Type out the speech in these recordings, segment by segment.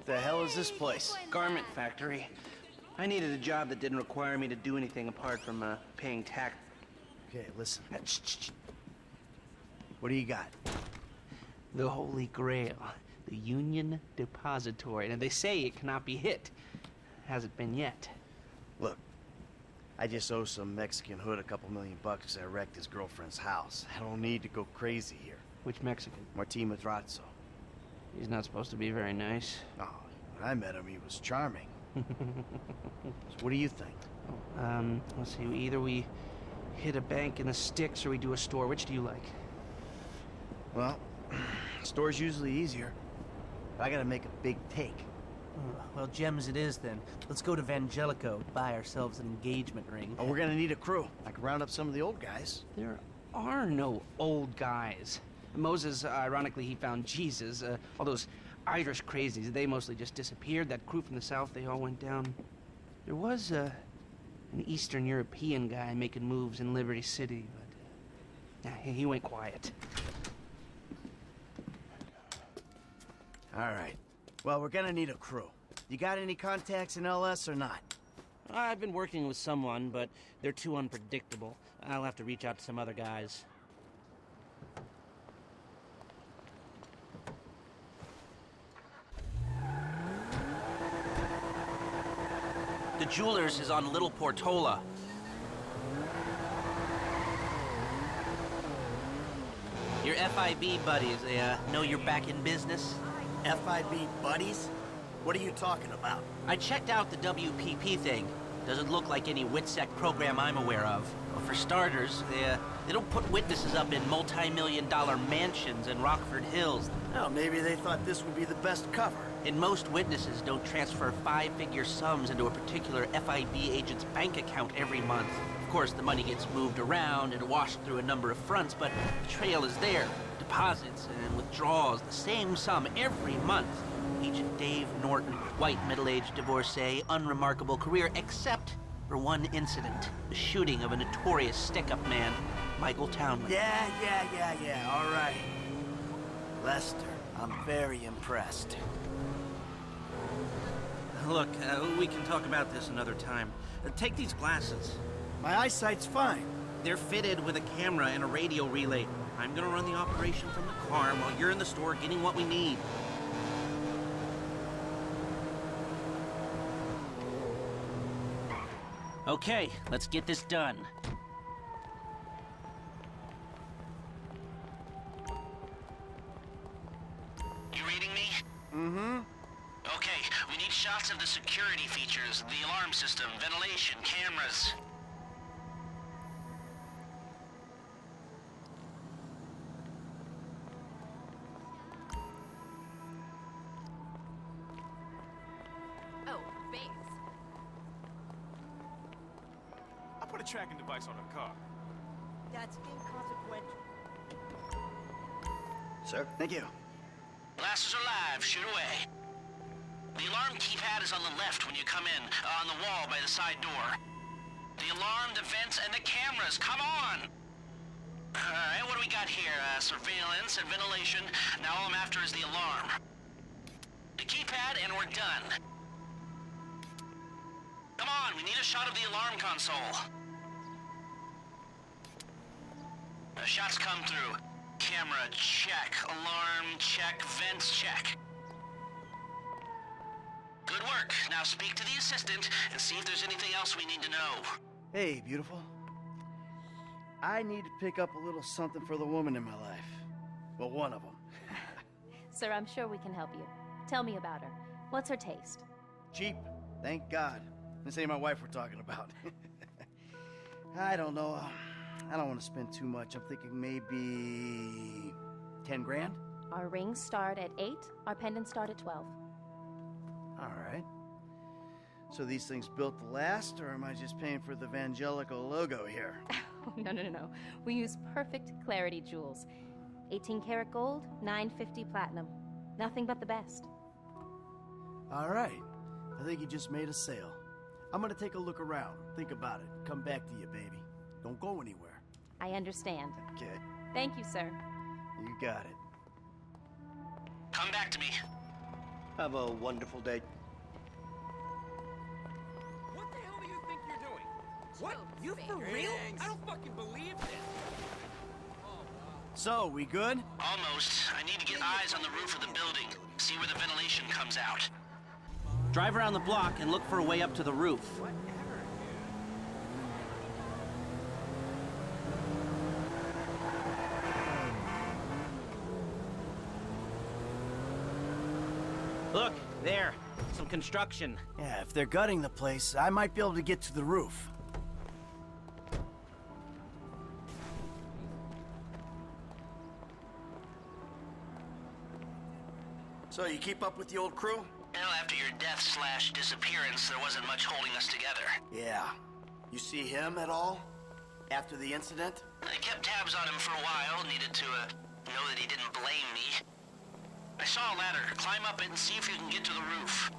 the hell is this place? Garment factory. I needed a job that didn't require me to do anything apart from paying tax. Okay, listen. What do you got? The Holy Grail. The Union Depository. And they say it cannot be hit. Hasn't been yet. Look, I just owe some Mexican hood a couple $1 million because I wrecked his girlfriend's house. I don't need to go crazy here. Which Mexican? Martin Madrazo. He's not supposed to be very nice. Oh, when I met him, he was charming. So what do you think? Let's see. Either we hit a bank in the sticks or we do a store. Which do you like? Well, store's usually easier. But I gotta make a big take. Well, gems it is then. Let's go to Vangelico, buy ourselves an engagement ring. Oh, we're gonna need a crew. I can round up some of the old guys. There are no old guys. Moses, ironically, he found Jesus. All those Irish crazies, they mostly just disappeared. That crew from the south, they all went down. There was an Eastern European guy making moves in Liberty City, but he went quiet. All right. Well, we're gonna need a crew. You got any contacts in LS or not? I've been working with someone, but they're too unpredictable. I'll have to reach out to some other guys. The jeweler's is on Little Portola. Your FIB buddies, they know you're back in business? FIB buddies? What are you talking about? I checked out the WPP thing. Doesn't look like any WITSEC program I'm aware of. Well, for starters, they don't put witnesses up in multi-million-dollar mansions in Rockford Hills. Oh, maybe they thought this would be the best cover. And most witnesses don't transfer five-figure sums into a particular FIB agent's bank account every month. Of course, the money gets moved around and washed through a number of fronts, but the trail is there. Deposits and withdrawals, the same sum every month. Agent Dave Norton, white middle-aged divorcee, unremarkable career, except for one incident. The shooting of a notorious stick-up man, Michael Townley. Yeah, all right. Lester, I'm very impressed. Look, we can talk about this another time. Take these glasses. My eyesight's fine. They're fitted with a camera and a radio relay. I'm gonna run the operation from the car while you're in the store getting what we need. Okay, let's get this done. You reading me? Mm-hmm. Okay, we need shots of the security features, the alarm system, ventilation, cameras. Put a tracking device on the car. That's inconsequential. Sir, thank you. Glasses are live, shoot away. The alarm keypad is on the left when you come in, on the wall by the side door. The alarm, the vents, and the cameras, come on! Alright, what do we got here? Surveillance and ventilation. Now all I'm after is the alarm. The keypad, and we're done. Come on, we need a shot of the alarm console. Shots come through. Camera, check. Alarm, check. Vents, check. Good work. Now speak to the assistant and see if there's anything else we need to know. Hey, beautiful. I need to pick up a little something for the woman in my life. Well, one of them. Sir, I'm sure we can help you. Tell me about her. What's her taste? Cheap, thank God. This ain't my wife we're talking about. I don't know. I don't want to spend too much. I'm thinking maybe 10 grand? Our rings start at 8, our pendants start at 12. All right. So these things built to last, or am I just paying for the Vangelico logo here? No. We use perfect clarity jewels. 18 karat gold, 950 platinum. Nothing but the best. All right. I think you just made a sale. I'm gonna take a look around, think about it, come back to you, baby. Don't go anywhere. I understand. Okay. Thank you, sir. You got it. Come back to me. Have a wonderful day. What the hell do you think you're doing? What? You for real? I don't fucking believe this. So, we good? Almost. I need to get eyes on the roof of the building. See where the ventilation comes out. Drive around the block and look for a way up to the roof. Look, there. Some construction. Yeah, if they're gutting the place, I might be able to get to the roof. So, you keep up with the old crew? Well, after your death/disappearance, there wasn't much holding us together. Yeah. You see him at all? After the incident? I kept tabs on him for a while, needed to, know that he didn't blame me. I saw a ladder. Climb up it and see if you can get to the roof.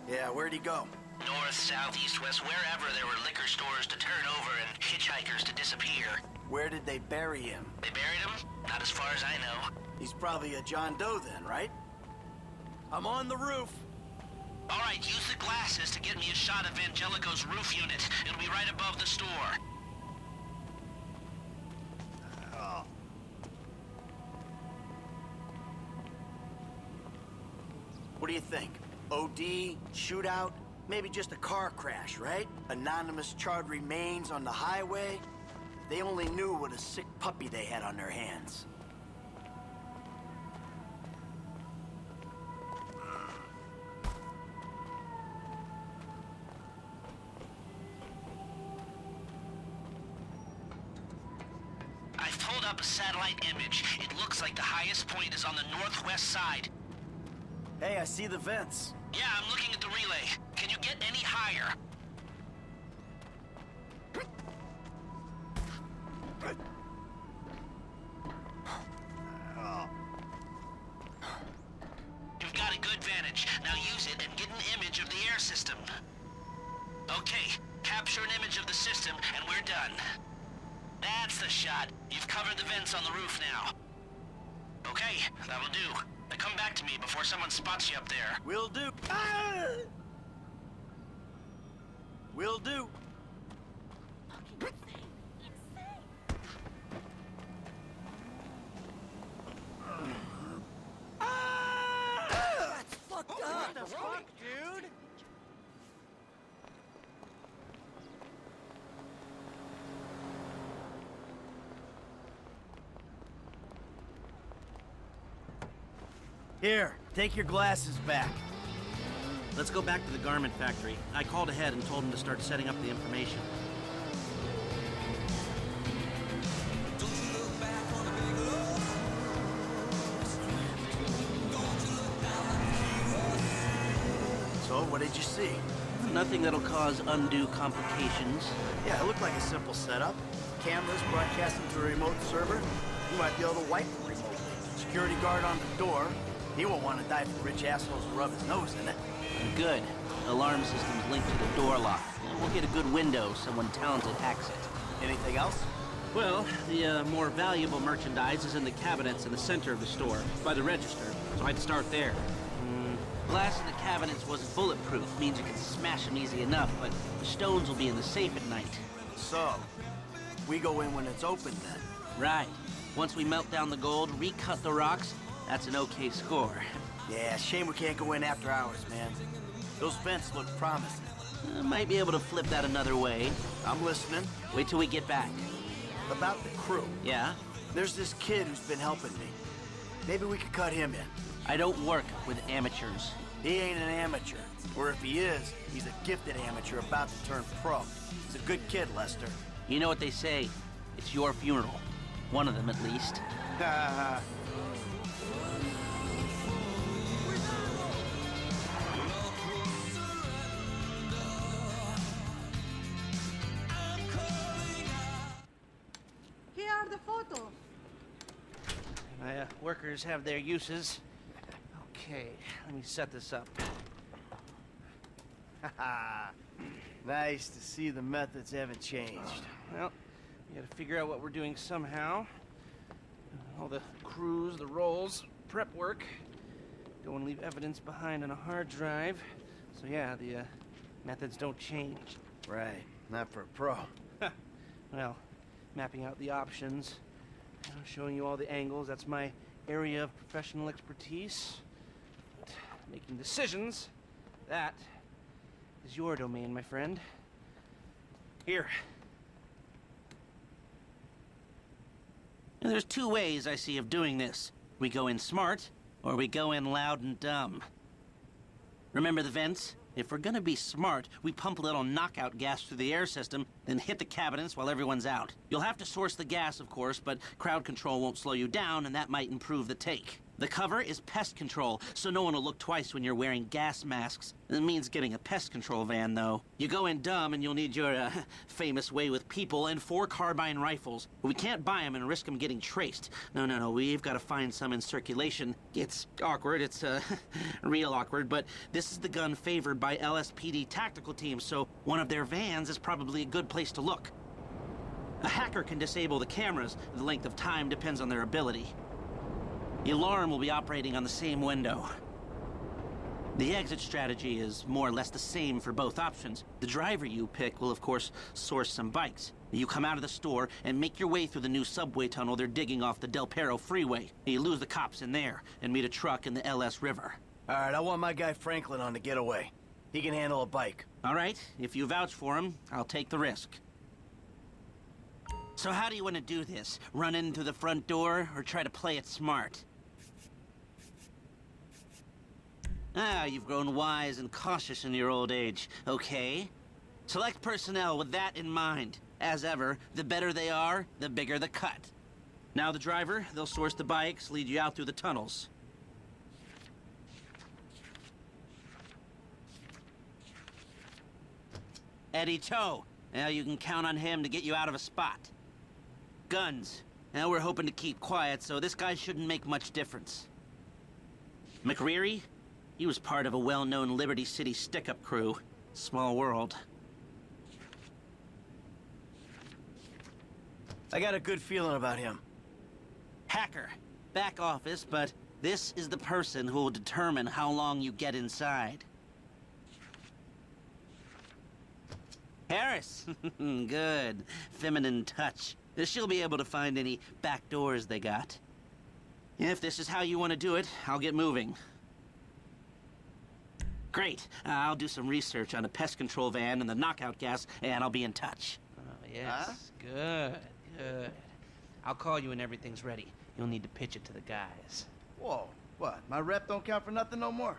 Yeah, where'd he go? North, south, east, west, wherever there were liquor stores to turn over and hitchhikers to disappear. Where did they bury him? They buried him? Not as far as I know. He's probably a John Doe then, right? I'm on the roof. All right, use the glasses to get me a shot of Angelico's roof unit. It'll be right above the store. What do you think? OD? Shootout? Maybe just a car crash, right? Anonymous charred remains on the highway? They only knew what a sick puppy they had on their hands. I've pulled up a satellite image. It looks like the highest point is on the northwest side. Hey, I see the vents. Yeah, I'm looking at the relay. Can you get any higher? You've got a good vantage. Now use it and get an image of the air system. Okay, capture an image of the system and we're done. That's the shot. You've covered the vents on the roof now. Okay, that'll do. Now come back to me before someone spots you up there. Will do. Ah! Will do. That's fucked up. What the fuck, dude? Here, take your glasses back. Let's go back to the garment factory. I called ahead and told him to start setting up the information. So, what did you see? Nothing that'll cause undue complications. Yeah, it looked like a simple setup. Cameras broadcasting to a remote server. You might be able to wipe it remotely. Security guard on the door. He won't want to die for rich assholes to rub his nose in it. Good. Alarm system's linked to the door lock. We'll get a good window, someone talented hacks it. Anything else? Well, the more valuable merchandise is in the cabinets in the center of the store, by the register, so I'd start there. Glass in the cabinets wasn't bulletproof, means you can smash them easy enough, but the stones will be in the safe at night. So, we go in when it's open then. Right. Once we melt down the gold, recut the rocks, that's an okay score. Yeah, shame we can't go in after hours, man. Those vents look promising. Might be able to flip that another way. I'm listening. Wait till we get back. About the crew. Yeah? There's this kid who's been helping me. Maybe we could cut him in. I don't work with amateurs. He ain't an amateur. Or if he is, he's a gifted amateur about to turn pro. He's a good kid, Lester. You know what they say. It's your funeral. One of them, at least. Here are the photos. My workers have their uses. Okay, let me set this up. Nice to see the methods haven't changed. Well, we gotta figure out what we're doing somehow. All the crews, the rolls, prep work. Don't want to leave evidence behind on a hard drive. So yeah, the methods don't change. Right. Not for a pro. Well, mapping out the options, showing you all the angles, that's my area of professional expertise. But making decisions, that is your domain, my friend. Here. And there's two ways I see of doing this. We go in smart, or we go in loud and dumb. Remember the vents? If we're gonna be smart, we pump a little knockout gas through the air system, then hit the cabinets while everyone's out. You'll have to source the gas, of course, but crowd control won't slow you down, and that might improve the take. The cover is pest control, so no one will look twice when you're wearing gas masks. It means getting a pest control van, though. You go in dumb, and you'll need your, famous way with people and 4 carbine rifles. We can't buy them and risk them getting traced. No, we've got to find some in circulation. It's awkward, it's, real awkward, but this is the gun favored by LSPD tactical teams, so one of their vans is probably a good place to look. A hacker can disable the cameras. The length of time depends on their ability. The alarm will be operating on the same window. The exit strategy is more or less the same for both options. The driver you pick will, of course, source some bikes. You come out of the store and make your way through the new subway tunnel they're digging off the Del Perro freeway. You lose the cops in there and meet a truck in the LS River. All right, I want my guy Franklin on the getaway. He can handle a bike. All right, if you vouch for him, I'll take the risk. So how do you want to do this? Run in through the front door or try to play it smart? Ah, you've grown wise and cautious in your old age. Okay. Select personnel with that in mind. As ever, the better they are, the bigger the cut. Now the driver, they'll source the bikes, lead you out through the tunnels. Eddie Tow. Now you can count on him to get you out of a spot. Guns. Now we're hoping to keep quiet, so this guy shouldn't make much difference. McReary? He was part of a well-known Liberty City stick-up crew. Small world. I got a good feeling about him. Hacker. Back office, but this is the person who will determine how long you get inside. Harris. Good. Feminine touch. She'll be able to find any back doors they got. If this is how you want to do it, I'll get moving. Great. I'll do some research on a pest control van and the knockout gas, and I'll be in touch. Oh, yes. Good. I'll call you when everything's ready. You'll need to pitch it to the guys. Whoa, what? My rep don't count for nothing no more?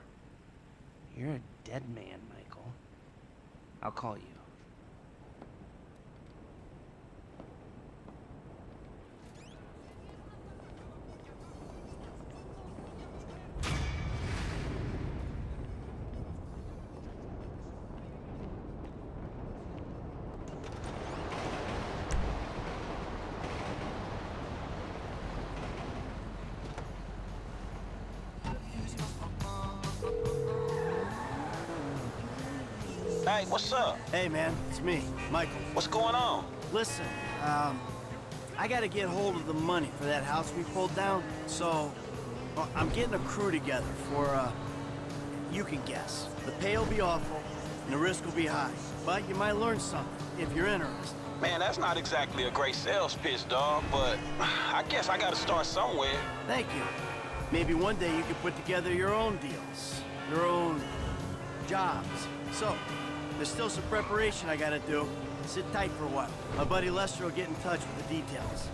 You're a dead man, Michael. I'll call you. Hey, what's up? Hey, man, it's me, Michael. What's going on? Listen, I gotta get hold of the money for that house we pulled down, so well, I'm getting a crew together for, you can guess. The pay will be awful, and the risk will be high, but you might learn something if you're interested. Man, that's not exactly a great sales pitch, dog, but I guess I gotta start somewhere. Thank you. Maybe one day you can put together your own deals, your own jobs. So, there's still some preparation I gotta do. Sit tight for a while. My buddy Lester will get in touch with the details.